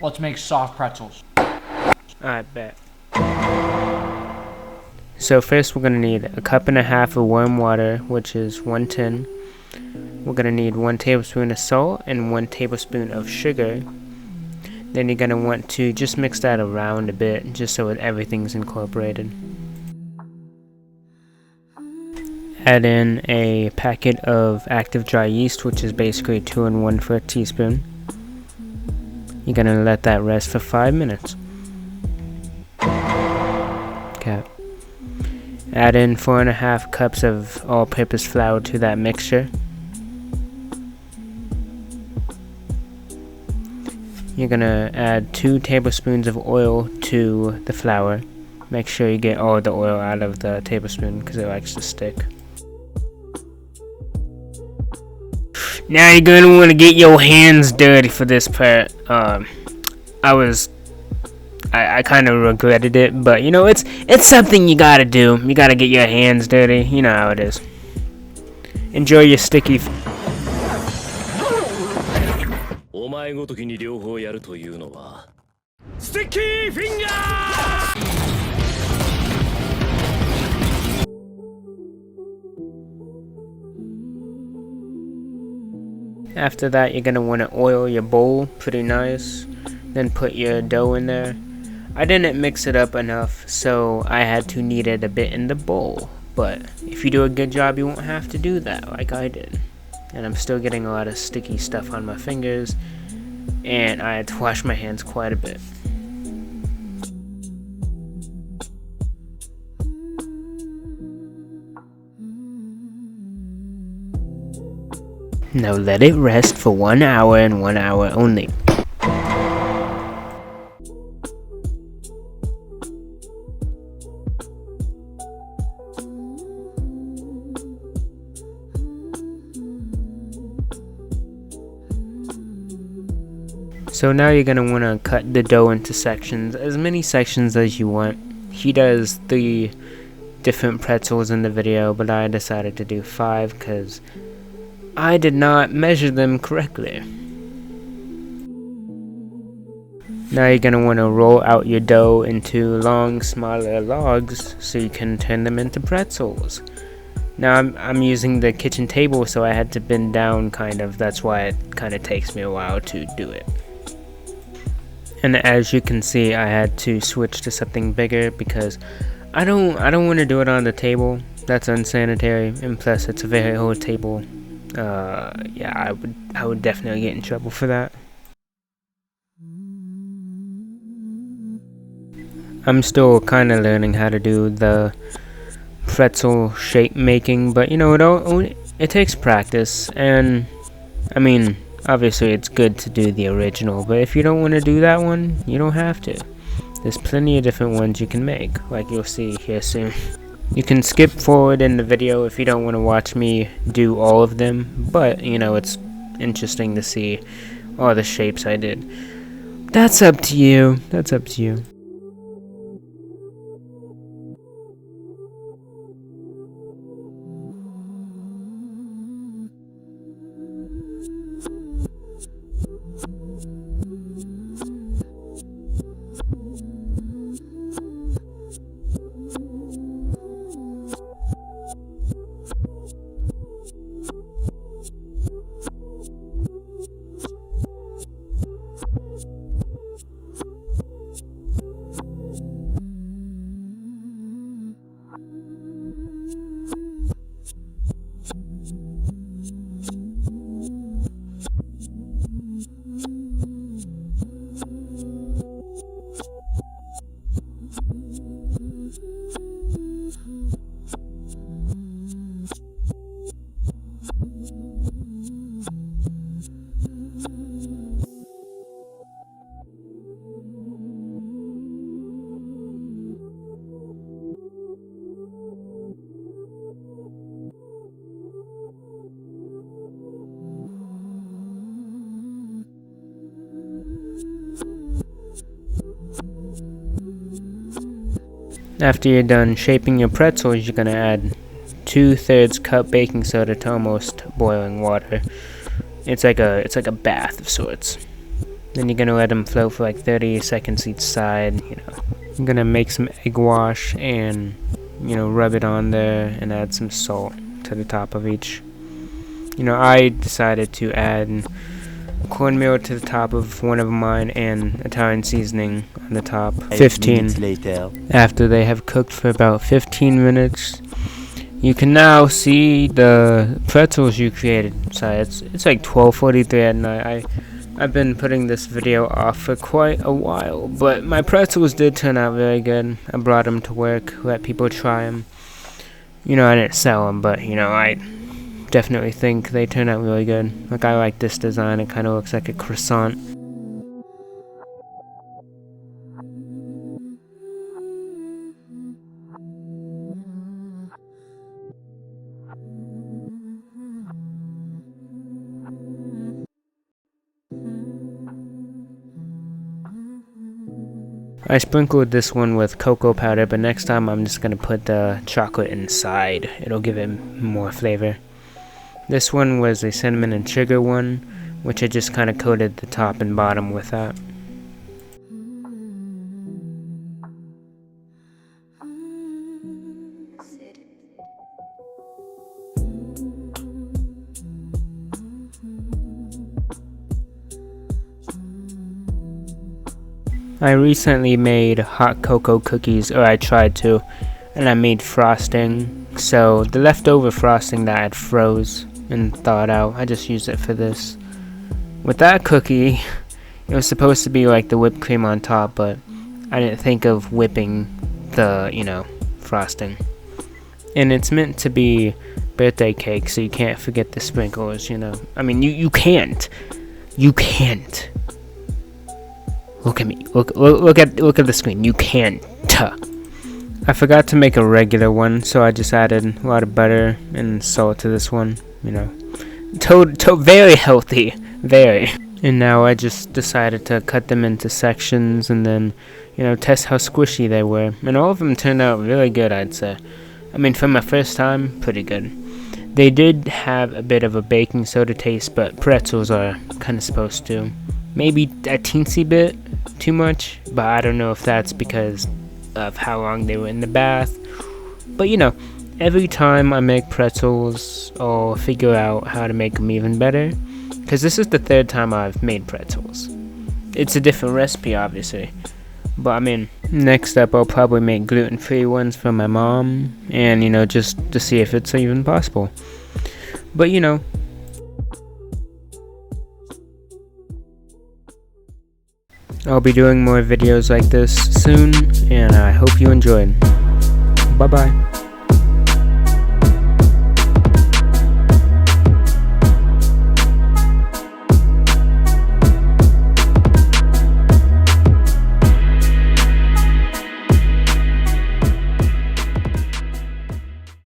Let's make soft pretzels. I bet. So first we're going to need a cup and a half of warm water, which is 1 tin. We're going to need 1 tablespoon of salt and 1 tablespoon of sugar. Then you're going to want to just mix that around a bit, just so everything's incorporated. Add in a packet of active dry yeast, which is basically 2 and 1/4 teaspoon. You're going to let that rest for 5 minutes. Okay. Add in 4.5 cups of all-purpose flour to that mixture. You're gonna add 2 tablespoons of oil to the flour. Make sure you get all the oil out of the tablespoon because it likes to stick. Now you're gonna want to get your hands dirty for this part. I kind of regretted it, but you know, it's something you gotta do. You gotta get your hands dirty. You know how it is. Enjoy your sticky. Sticky finger! After that, you're gonna want to oil your bowl pretty nice. Then put your dough in there. I didn't mix it up enough, so I had to knead it a bit in the bowl. But if you do a good job, you won't have to do that like I did. And I'm still getting a lot of sticky stuff on my fingers, and I had to wash my hands quite a bit. Now let it rest for 1 hour and 1 hour only. So now you're going to want to cut the dough into sections, as many sections as you want. He does 3 different pretzels in the video, but I decided to do 5 because I did not measure them correctly. Now you're going to want to roll out your dough into long, smaller logs so you can turn them into pretzels. Now I'm using the kitchen table, so I had to bend down kind of. That's why it kind of takes me a while to do it. And as you can see, I had to switch to something bigger because I don't want to do it on the table. That's unsanitary, and plus it's a very old table. Yeah, I would definitely get in trouble for that. I'm still kind of learning how to do the pretzel shape making, but you know, it takes practice, and I mean, obviously it's good to do the original, but if you don't want to do that one, you don't have to. There's plenty of different ones you can make, like you'll see here soon. You can skip forward in the video if you don't want to watch me do all of them, but you know, it's interesting to see all the shapes I did. That's up to you. That's up to you. After you're done shaping your pretzels, you're going to add 2/3 cup baking soda to almost boiling water. It's like a bath of sorts. Then you're gonna let them float for like 30 seconds each side. I'm gonna make some egg wash and rub it on there and add some salt to the top of each. I decided to add cornmeal to the top of one of mine and Italian seasoning on the top. 15 later. After they have cooked for about 15 minutes, you can now see the pretzels you created. So it's like 12:43 at night. I've been putting this video off for quite a while, but my pretzels did turn out very good. I brought them to work, let people try them. I didn't sell them, but I definitely think they turn out really good. Like, I like this design. It kind of looks like a croissant. I sprinkled this one with cocoa powder, but next time I'm just gonna put the chocolate inside. It'll give it more flavor. This one was a cinnamon and sugar one, which I just kind of coated the top and bottom with that. I recently made hot cocoa cookies, or I tried to, and I made frosting. So the leftover frosting that I had froze and thawed out, I just used it for this. With that cookie, it was supposed to be like the whipped cream on top, but I didn't think of whipping the, frosting. And it's meant to be birthday cake, so you can't forget the sprinkles, I mean, you can't. You can't. Look at me. Look at the screen. You can't. I forgot to make a regular one, so I just added a lot of butter and salt to this one. Very healthy. Very. And now I just decided to cut them into sections and then, test how squishy they were. And all of them turned out really good, I'd say. I mean, for my first time, pretty good. They did have a bit of a baking soda taste, but pretzels are kind of supposed to. Maybe a teensy bit too much, but I don't know if that's because of how long they were in the bath. But every time I make pretzels, I'll figure out how to make them even better, because this is the third time I've made pretzels. It's a different recipe, obviously, but I mean, next up I'll probably make gluten-free ones for my mom, and just to see if it's even possible. But I'll be doing more videos like this soon, and I hope you enjoyed. Bye bye.